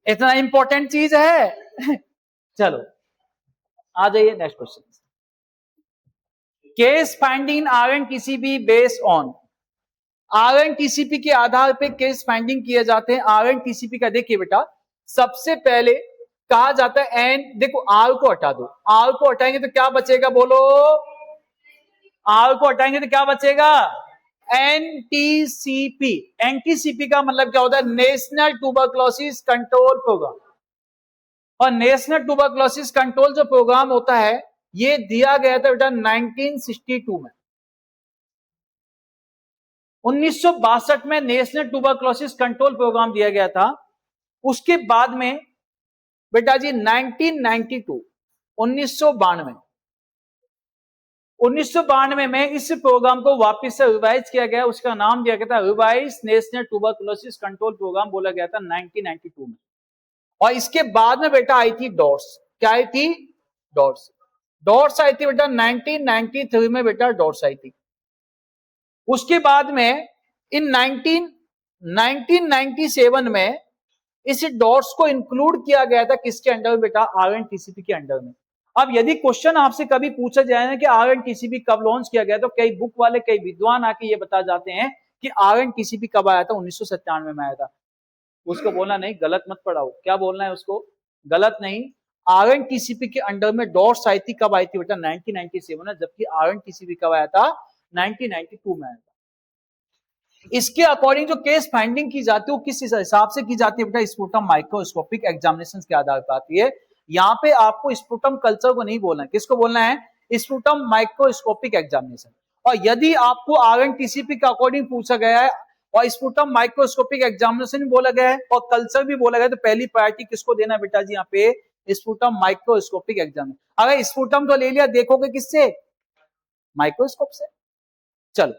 इतना इंपॉर्टेंट चीज है। चलो आ जाइए next question. Case finding RNTCP based on, RNTCP के आधार पे केस फाइंडिंग किए जाते हैं। आरएनटीसीपी का देखिए बेटा, सबसे पहले कहा जाता है एन, देखो आर को हटा दो, आर को हटाएंगे तो क्या बचेगा बोलो, आर को हटाएंगे तो क्या बचेगा, एनटीसीपी। एनटीसीपी का मतलब क्या होता है, नेशनल ट्यूबरक्लोसिस कंट्रोल प्रोग्राम। और नेशनल ट्यूबरक्लोसिस कंट्रोल जो प्रोग्राम होता है ये दिया गया था बेटा 1962 में। 1962 में नेशनल ट्यूबरक्लोसिस कंट्रोल प्रोग्राम दिया गया था। उसके बाद में बेटा जी 1992 1992 में इस प्रोग्राम को वापस से रिवाइज किया गया, उसका नाम दिया गया था revise national tuberculosis control programme बोला गया था 1992 में। और इसके बाद में बेटा आई थी डॉट्स, क्या आई थी, डॉट्स आई थी बेटा 1993 में, बेटा डॉट्स आई थी। उसके बाद में इन 1997 में इस डॉट्स को इंक्लूड किया गया था किसके अंडर में बेटा, आरएनटीसीपी के अंडर में। अब यदि क्वेश्चन आपसे कभी पूछा जाए ना कि आरएनटीसीपी कब लॉन्च किया गया, तो कई बुक वाले कई विद्वान आके ये बता जाते हैं कि आरएनटीसीपी कब आया था, 1997 में आया था। उसको बोलना नहीं, गलत मत पढ़ाओ, क्या बोलना है उसको, गलत नहीं। आरएनटीसीपी के अंडर में डॉट्स आई थी, कब आई थी बेटा, 1997 में, जबकि आरएनटीसीपी कब आया था, 1992 में आया था। इसके अकॉर्डिंग जो केस फाइंडिंग की जाती है वो किस हिसाब से की जाती है बेटा, स्पुटम माइक्रोस्कोपिक एग्जामिनेशन के आधार पर आती है। यहाँ पे आपको स्पुटम कल्चर को नहीं बोलना है, किसको बोलना है, स्पुटम माइक्रोस्कोपिक एग्जामिनेशन। और यदि आपको आरएनटीसीपी के अकॉर्डिंग पूछा गया है और स्पुटम माइक्रोस्कोपिक एग्जामिनेशन भी बोला गया है और कल्चर भी बोला गया है, तो पहली प्रायोरिटी किसको देना है बेटा जी, यहाँ पे स्पुटम माइक्रोस्कोपिक एग्जामिनेशन। अगर स्पुटम तो ले लिया, देखोगे किससे? माइक्रोस्कोप से। चलो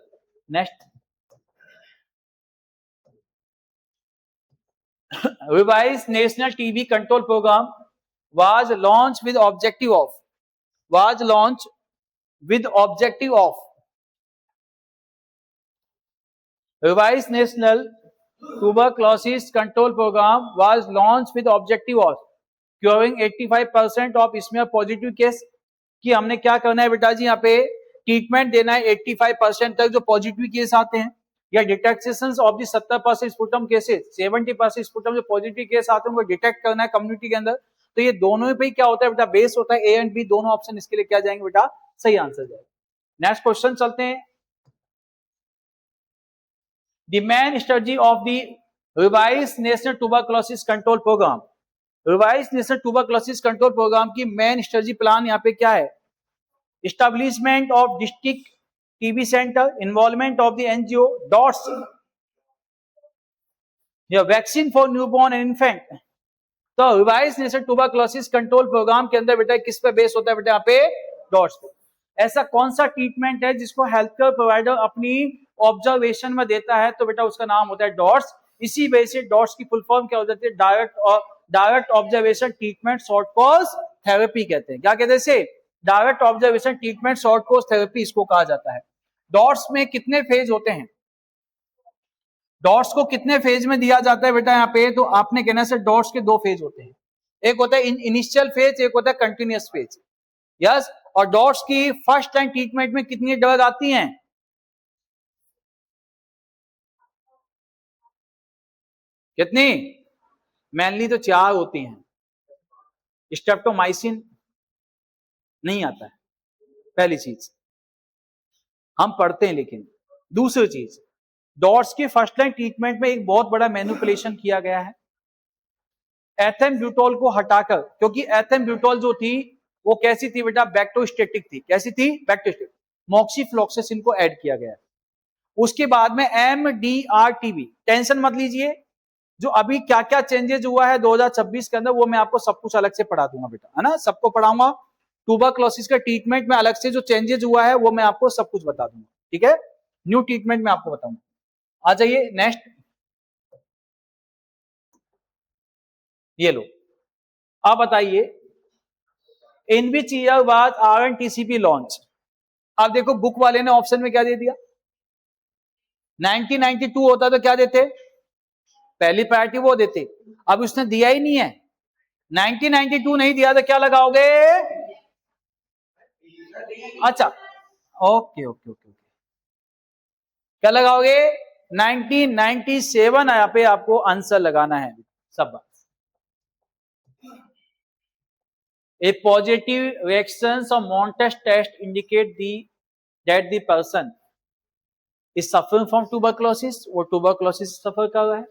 next, revised national TB control program was launched with objective of revised national tuberculosis control program was launched with objective of curing 85% of इसमें पॉजिटिव केस। कि हमने क्या करना है बेटा जी, यहाँ पे ट्रीटमेंट देना है 85% तक जो पॉजिटिव केस आते हैं, या detection of the 70% sputum cases, 70% sputum जो पॉजिटिव केस आते हैं उनको डिटेक्ट करना है कम्युनिटी के अंदर। तो ये दोनों पे क्या होता है बेटा, बेस होता है। ए एंड बी दोनों ऑप्शन इसके लिए क्या जाएंगे बेटा, सही आंसर जाएगा। नेक्स्ट क्वेश्चन चलते हैं। The main strategy of the revised national tuberculosis control programme, revised national tuberculosis control programme की मेन स्ट्रेटजी प्लान यहाँ पे क्या है? Establishment of district TB centre, involvement of the NGO, DOTS, या vaccine for newborn and infant. तो revised national tuberculosis control programme के अंदर बेटा किस पे बेस होता है बेटा, यहाँ पे डॉट्स पे। ऐसा कौन सा ट्रीटमेंट है जिसको हेल्थ केयर प्रोवाइडर अपनी ऑब्जर्वेशन में देता है, तो बेटा उसका नाम होता है डॉट्स। इसी वजह से डॉट्स की फुल फॉर्म क्या हो जाती है, direct observation treatment short course therapy कहते हैं। क्या कहते हैं इसे? Direct observation treatment short course therapy इसको कहा जाता है। डॉट्स में कितने फेज होते हैं? डॉट्स को कितने फेज में दिया जाता है बेटा यहाँ पे? तो आपने कहना से डॉट्स के दो फेज होते हैं, एक होता है इनिशियल फेज, एक होता है कंटिन्यूअस फेज। यस, और डॉट्स की फर्स्ट टाइम ट्रीटमेंट में कितनी ड्रग आती हैं? कितनी? मेनली तो 4 होती हैं। स्ट्रेप्टोमाइसिन नहीं आता है, पहली चीज हम पढ़ते हैं। लेकिन दूसरी चीज, डॉट्स के फर्स्ट लाइन ट्रीटमेंट में एक बहुत बड़ा मैनिपुलेशन किया गया है एथेम्ब्यूटोल को हटाकर, क्योंकि एथेम्ब्यूटोल जो थी वो कैसी थी बेटा, बैक्टोस्टेटिक थी। कैसी थी? बैक्टोस्टेटिक। मॉक्सीफ्लोक्सेसिन को ऐड किया गया है। उसके बाद में MDR-TB, टेंशन मत लीजिए, जो अभी क्या क्या चेंजेस हुआ है 2026 के अंदर वो मैं आपको सब कुछ अलग से पढ़ा दूंगा बेटा, है ना, सबको पढ़ाऊंगा। ट्यूबरकुलोसिस का ट्रीटमेंट में अलग से जो चेंजेस हुआ है वो मैं आपको सब कुछ बता दूंगा, ठीक है। न्यू ट्रीटमेंट में आपको बताऊंगा। आ जाइए नेक्स्ट, ये लो। अब बताइए, in which year was RNTCP launch? अब देखो बुक वाले ने ऑप्शन में क्या दे दिया, 1992 होता तो क्या देते, पहली प्रायोरिटी वो देते। अब उसने दिया ही नहीं है, 1992 नहीं दिया तो क्या लगाओगे? अच्छा, ओके ओके ओके, क्या लगाओगे? 1997 यहाँ पे आपको आंसर लगाना है सब बात। A positive reactions of Montez test indicate that the person is suffering from tuberculosis, वो tuberculosis suffer कर रहा है,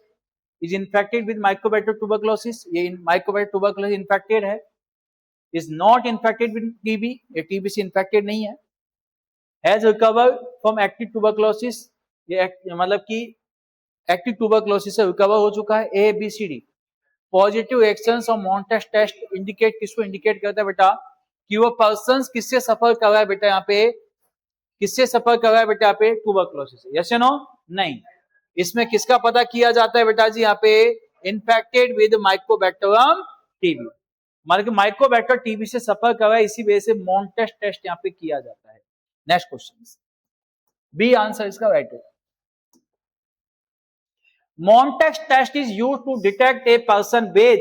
is infected with mycobacterial tuberculosis, ये mycobacterial tuberculosis infected है, is not infected with TB, ये TB से infected नहीं है, has recovered from active tuberculosis, ये मतलब कि एक्टिव ट्यूबरकुलोसिस से रिकवर हो चुका है। ABCD पॉजिटिव एक्शंस और मॉन्टेज टेस्ट इंडिकेट, किसको इंडिकेट करता है बेटा, कि वो पर्सन किससे सफर कर रहा है बेटा, यहाँ पे किससे सफर कर रहा है बेटा, यहाँ पे ट्यूबरकुलोसिस। यस या नो? नहीं। इसमें किसका पता किया जाता है बेटा जी, यहाँ पे इन्फेक्टेड विद माइकोबैक्टीरियम टीबी, मतलब कि माइकोबैक्टर टीबी से सफर कर रहा है, इसी वजह से मॉन्टेज टेस्ट यहाँ पे किया जाता है। नेक्स्ट क्वेश्चन, बी आंसर इसका राइट है। Montez test is used to detect a person with,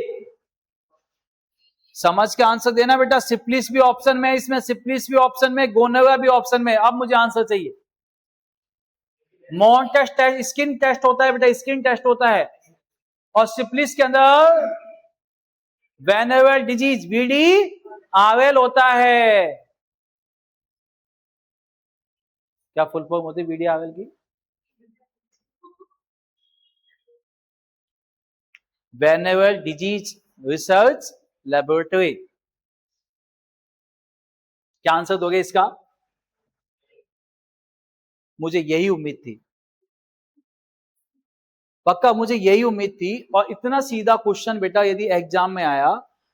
समझ के आंसर देना बेटा। सिप्लिस भी ऑप्शन में, इसमें सिप्लिस भी ऑप्शन में, गोनोरिया भी ऑप्शन में। अब मुझे आंसर चाहिए। Montez टेस्ट स्किन टेस्ट होता है बेटा, स्किन टेस्ट होता है, और सिप्लिस के अंदर वेनेरल डिजीज VD-RL होता है। क्या फुल फॉर्म होती है VD-RL की? वेनेरल डिजीज रिसर्च लेबोरेटरी। क्या आंसर दोगे इसका? मुझे यही उम्मीद थी, पक्का मुझे यही उम्मीद थी। और इतना सीधा क्वेश्चन बेटा यदि एग्जाम में आया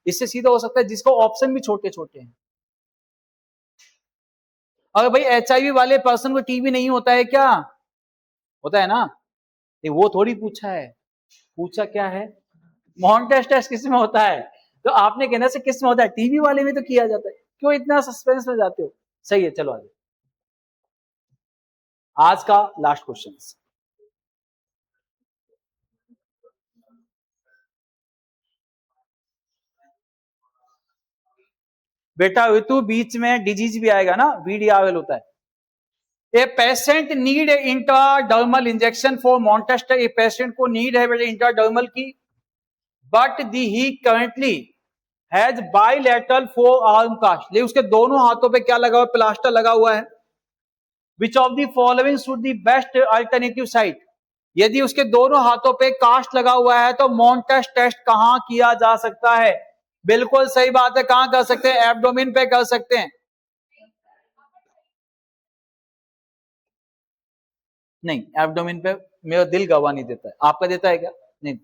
इससे सीधा हो सकता है जिसका ऑप्शन भी छोटे छोटे हैं। अगर भाई HIV वाले पर्सन को टीबी नहीं होता है क्या? होता है ना? वो थोड़ी पूछा है, पूछा क्या है, मॉन्टेस्ट टेस्ट किस में होता है? तो आपने कहना से किस में होता है? टीबी वाले में तो किया जाता है। क्यों इतना सस्पेंस में जाते हो? सही है, चलो आगे। आज का लास्ट क्वेश्चन। बेटा ऋतु बीच में डिजीज भी आएगा ना, VDRL होता है। A patient need intradermal injection for Mantoux test. A patient को नीड है बेटा इंट्राडर्मल की, but the he currently has bilateral forearm cast. ले उसके दोनों हाथों पे क्या लगा हुआ? प्लास्टर लगा हुआ है। विच of the following should the best alternative site. यदि उसके दोनों हाथों पे कास्ट लगा हुआ है तो मॉन्टेस्ट टेस्ट कहां किया जा सकता है? बिल्कुल सही बात है, कहां कर सकते हैं? एब्डोमेन पे कर सकते हैं। नहीं, एब्डोमेन पे मेरा दिल गवाह नहीं देता है। आपका देता है क्या? नहीं।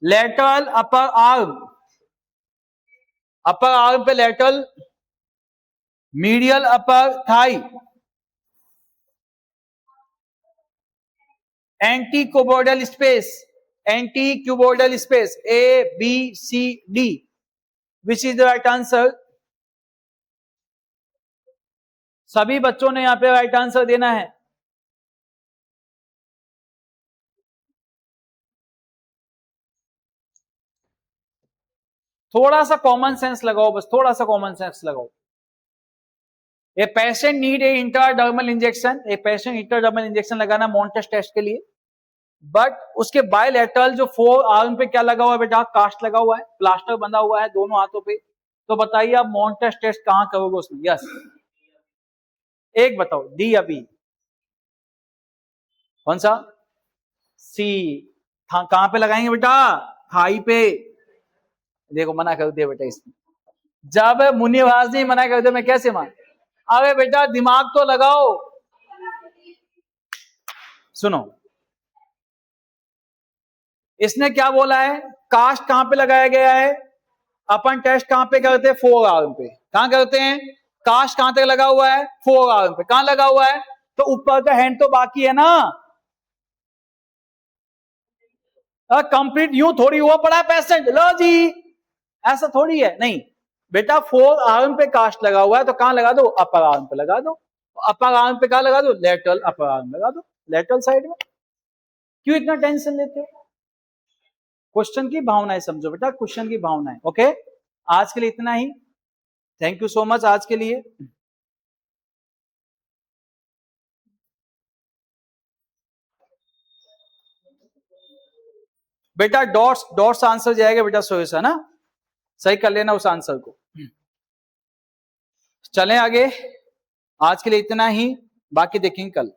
लेटरल अपर आर्म पे lateral, medial upper thigh, anti cuboidal space, ABCD। Which is the right answer? सभी बच्चों ने यहां पे राइट आंसर देना है। थोड़ा सा कॉमन सेंस लगाओ, बस थोड़ा सा कॉमन सेंस लगाओ। ए patient need a intradermal injection. A patient intradermal injection लगाना मॉन्टेस्ट टेस्ट के लिए, बट उसके बायलैटरल जो फोर आर्म पे क्या लगा हुआ है बेटा? कास्ट लगा हुआ है, प्लास्टर बंधा हुआ है दोनों हाथों पे। तो बताइए आप मॉन्टेस्ट टेस्ट कहां करोगे उसमें? यस, एक बताओ, डी या बी? कौन सा? सी। कहां पे लगाएंगे बेटा? थाई पे। देखो मना कर दिया बेटा इसमें। जब मुनिवाज ने मना कर दिया, मैं कैसे मान? अरे बेटा दिमाग तो लगाओ। सुनो, इसने क्या बोला है? कास्ट कहां पे लगाया गया है? अपन टेस्ट कहां पे करते हैं? फोर आर्म पे। कहां करते हैं? कास्ट कहां तक लगा हुआ है? फोर आर्म पे। कहां लगा हुआ है? तो ऊपर का हैंड तो बाकी है ना। कंप्लीट यूं थोड़ी हुआ पड़ा है पेशेंट, लो जी, ऐसा थोड़ी है। नहीं बेटा, फोर आर्म पे कास्ट लगा हुआ है तो कहां लगा दो? अपर आर्म पे लगा दो। अपर आर्म पे कहां लगा दो? लेटरल अपर आर्म लगा दो, लेटरल साइड में। क्यों इतना टेंशन लेते हो? क्वेश्चन की भावनाएं समझो बेटा, क्वेश्चन की भावनाएं। ओके, आज के लिए इतना ही। थैंक यू सो मच आज के लिए। बेटा डॉट्स डॉट्स आंसर जाएगा बेटा सोएसा ना, सही कर लेना उस आंसर को। चलें आगे, आज के लिए इतना ही, बाकी देखेंगे कल।